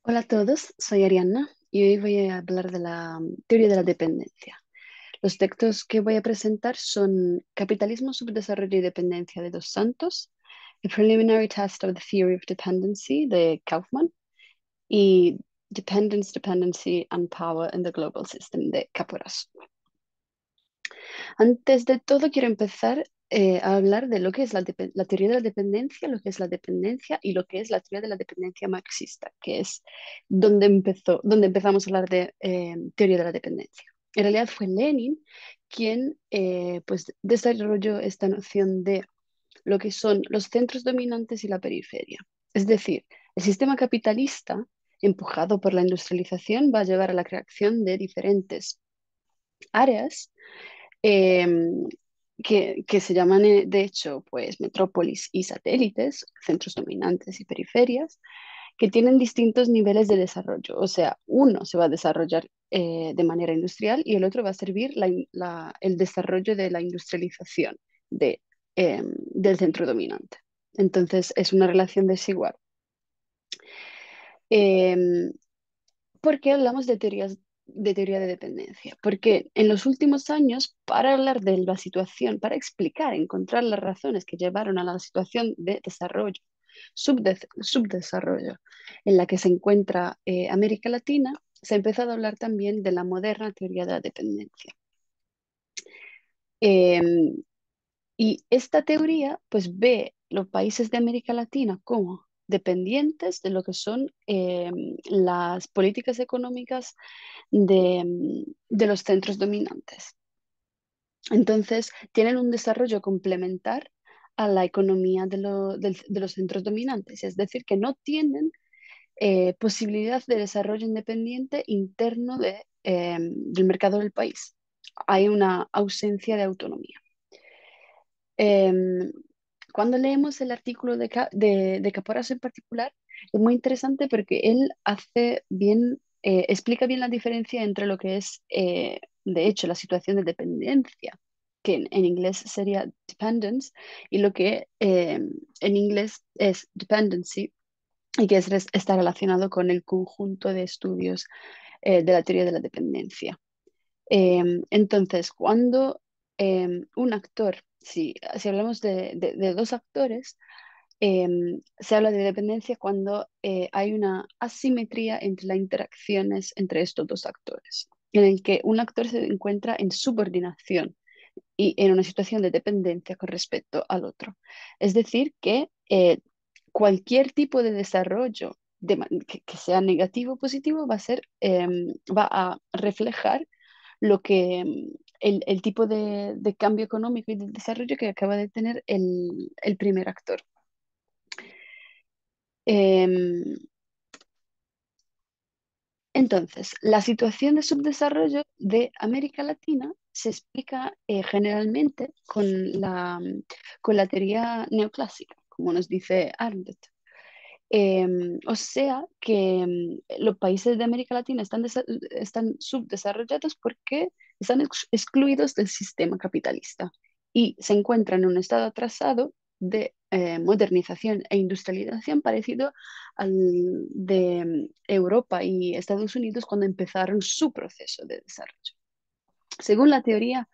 Hola a todos, soy Arianna y hoy voy a hablar de la teoría de la dependencia. Los textos que voy a presentar son Capitalismo, Subdesarrollo y Dependencia de Dos Santos, A Preliminary Test of the Theory of Dependency de Kaufman y Dependence, Dependency and Power in the Global System de Caporas. Antes de todo, quiero empezar a hablar de lo que es la teoría de la dependencia, lo que es la dependencia y lo que es la teoría de la dependencia marxista, que es donde empezamos a hablar de teoría de la dependencia. En realidad fue Lenin quien pues desarrolló esta noción de lo que son los centros dominantes y la periferia. Es decir, el sistema capitalista, empujado por la industrialización, va a llevar a la creación de diferentes áreas em, que se llaman, de hecho, pues metrópolis y satélites, centros dominantes y periferias, que tienen distintos niveles de desarrollo. O sea, uno se va a desarrollar de manera industrial y el otro va a servir el desarrollo de la industrialización del centro dominante. Entonces, es una relación desigual. Em, ¿Por qué hablamos de teoría de dependencia? Porque en los últimos años, para hablar de la situación, para explicar, encontrar las razones que llevaron a la situación de desarrollo, subdesarrollo en la que se encuentra América Latina, se ha empezado a hablar también de la moderna teoría de la dependencia. Eh, y esta teoría pues ve los países de América Latina como dependientes de lo que son las políticas económicas de los centros dominantes. Entonces, tienen un desarrollo complementar a la economía de los centros dominantes, es decir, que no tienen posibilidad de desarrollo independiente interno del mercado del país. Hay una ausencia de autonomía. Em, Cuando leemos el artículo de Caporaso en particular, es muy interesante porque él explica bien la diferencia entre lo que es, de hecho, la situación de dependencia, que en inglés sería dependence, y lo que en inglés es dependency, y que está relacionado con el conjunto de estudios de la teoría de la dependencia. Entonces, cuando un actor, si hablamos de dos actores, se habla de dependencia cuando hay una asimetría entre las interacciones entre estos dos actores, en el que un actor se encuentra en subordinación y en una situación de dependencia con respecto al otro. Es decir, que cualquier tipo de desarrollo que sea negativo o positivo va a reflejar lo que el tipo de cambio económico y de desarrollo que acaba de tener el primer actor. Em, entonces, la situación de subdesarrollo de América Latina se explica generalmente con la teoría neoclásica, como nos dice Arndt. O sea que los países de América Latina están subdesarrollados porque están excluidos del sistema capitalista y se encuentran en un estado atrasado de modernización e industrialización parecido al de Europa y Estados Unidos cuando empezaron su proceso de desarrollo. Según la teoría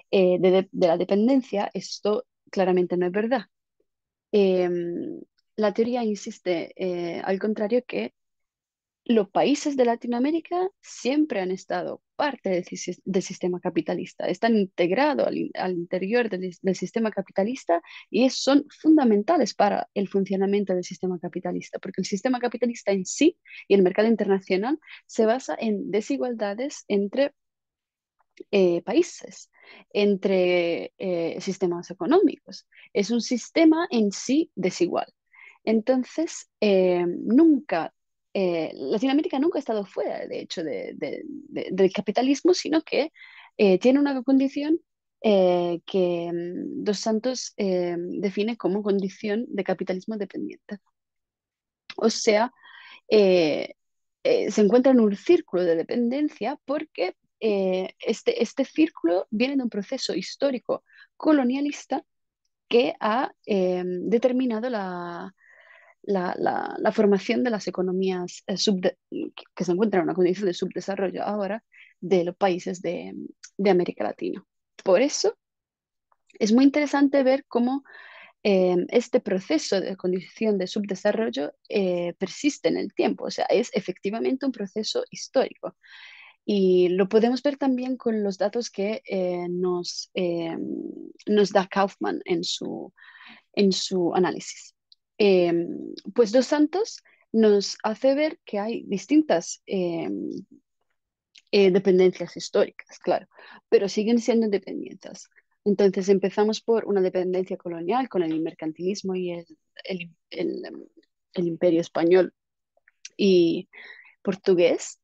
de la dependencia, esto claramente no es verdad. La teoría insiste, al contrario, que los países de Latinoamérica siempre han estado parte del sistema capitalista, están integrados al interior del sistema capitalista y son fundamentales para el funcionamiento del sistema capitalista, porque el sistema capitalista en sí y el mercado internacional se basa en desigualdades entre países, entre sistemas económicos. Es un sistema en sí desigual. Entonces, Latinoamérica nunca ha estado fuera, de hecho, del capitalismo, sino que tiene una condición que Dos Santos define como condición de capitalismo dependiente. O sea, eh, se encuentra en un círculo de dependencia porque este círculo viene de un proceso histórico colonialista que ha determinado la formación de las economías que se encuentran en una condición de subdesarrollo ahora de los países de América Latina. Por eso es muy interesante ver cómo este proceso de condición de subdesarrollo persiste en el tiempo, o sea, es efectivamente un proceso histórico. Y lo podemos ver también con los datos que nos da Kaufman en su análisis. Eh, pues Dos Santos nos hace ver que hay distintas dependencias históricas, claro, pero siguen siendo dependencias. Entonces empezamos por una dependencia colonial con el mercantilismo y el imperio español y portugués.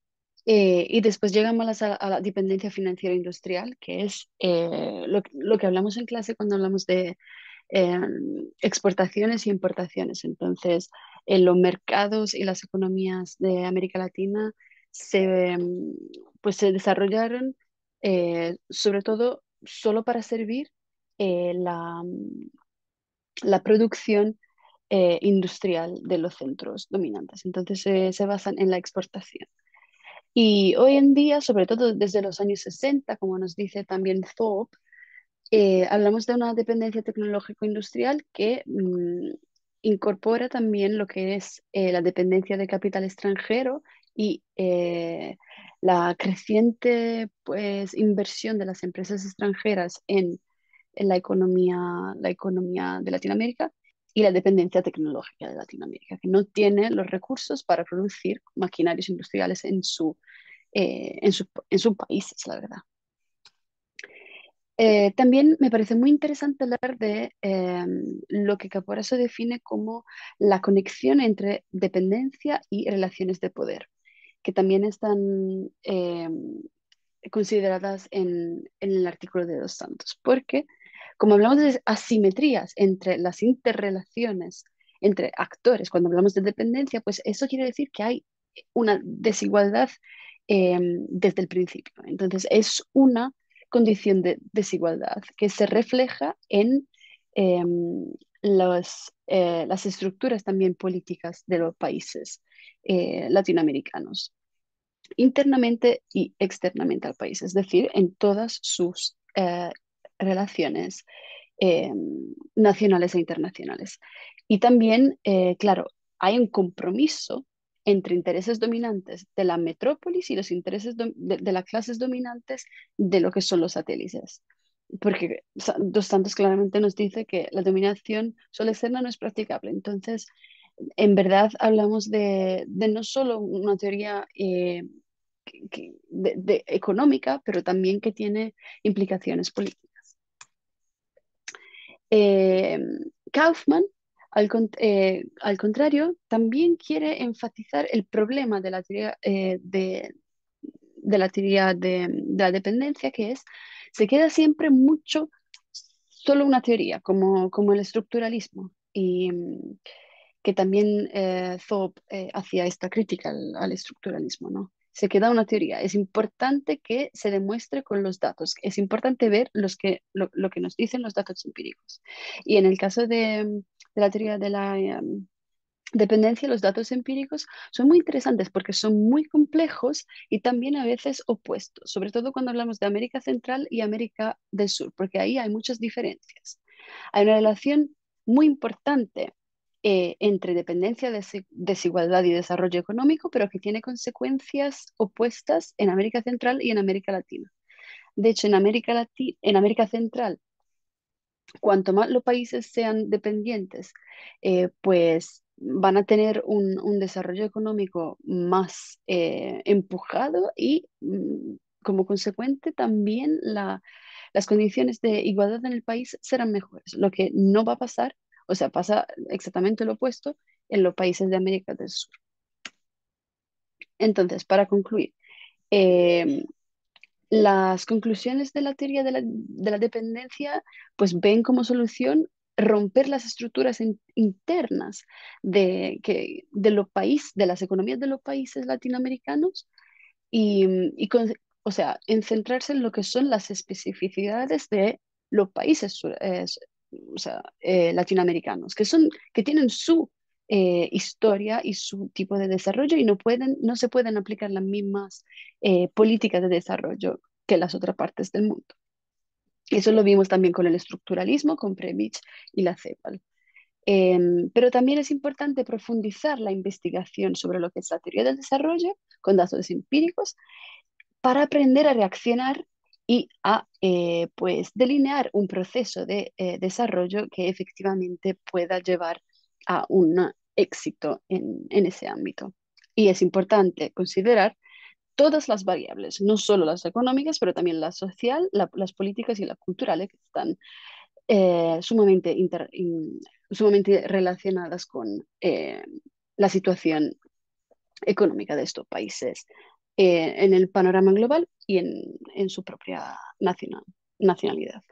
Y después llegamos a la dependencia financiera industrial, que es lo que hablamos en clase cuando hablamos de eh, exportaciones y importaciones. Entonces, en los mercados y las economías de América Latina pues se desarrollaron sobre todo solo para servir la producción industrial de los centros dominantes. Entonces, se basan en la exportación. Y hoy en día, sobre todo desde los años 60, como nos dice también Thorpe, hablamos de una dependencia tecnológico-industrial que incorpora también lo que es la dependencia de capital extranjero y la creciente pues, inversión de las empresas extranjeras en la economía de Latinoamérica y la dependencia tecnológica de Latinoamérica, que no tiene los recursos para producir maquinarios industriales en sus países, la verdad. También me parece muy interesante hablar de lo que Caporaso define como la conexión entre dependencia y relaciones de poder, que también están consideradas en el artículo de Dos Santos, porque como hablamos de asimetrías entre las interrelaciones entre actores, cuando hablamos de dependencia, pues eso quiere decir que hay una desigualdad desde el principio. Entonces, es una condición de desigualdad que se refleja en eh, las estructuras también políticas de los países latinoamericanos internamente y externamente al país, es decir, en todas sus relaciones eh, nacionales e internacionales. Y también, claro, hay un compromiso entre intereses dominantes de la metrópolis y los intereses de las clases dominantes de lo que son los satélites. Porque Dos Santos claramente nos dice que la dominación solo externa no es practicable. Entonces, en verdad hablamos de no solo una teoría económica, pero también que tiene implicaciones políticas. Eh, Kaufman, al contrario, también quiere enfatizar el problema de la teoría, de la teoría de la dependencia, que es, se queda siempre mucho solo una teoría, como el estructuralismo. Y que también Thorpe hacía esta crítica al estructuralismo, ¿no? Se queda una teoría. Es importante que se demuestre con los datos. Es importante ver lo que nos dicen los datos empíricos. Y en el caso de la teoría de la dependencia, los datos empíricos son muy interesantes porque son muy complejos y también a veces opuestos, sobre todo cuando hablamos de América Central y América del Sur, porque ahí hay muchas diferencias. Hay una relación muy importante entre dependencia, desigualdad y desarrollo económico, pero que tiene consecuencias opuestas en América Central y en América Latina. De hecho, en América Central, cuanto más los países sean dependientes, pues van a tener un desarrollo económico más empujado y como consecuente también las condiciones de igualdad en el país serán mejores, lo que no va a pasar, o sea, pasa exactamente lo opuesto en los países de América del Sur. Entonces, para concluir, eh, las conclusiones de la teoría de la dependencia pues ven como solución romper las estructuras internas de los países, de las economías de los países latinoamericanos o sea, en centrarse en lo que son las especificidades de los países o sea, latinoamericanos, que tienen su historia y su tipo de desarrollo y no se pueden aplicar las mismas políticas de desarrollo que las otras partes del mundo. Eso lo vimos también con el estructuralismo, con Premich y la CEPAL. Pero también es importante profundizar la investigación sobre lo que es la teoría del desarrollo con datos empíricos para aprender a reaccionar y a pues delinear un proceso de desarrollo que efectivamente pueda llevar a un éxito en ese ámbito. Y es importante considerar todas las variables, no solo las económicas, pero también la social, las políticas y las culturales que están sumamente relacionadas con la situación económica de estos países en el panorama global y en su propia nacionalidad.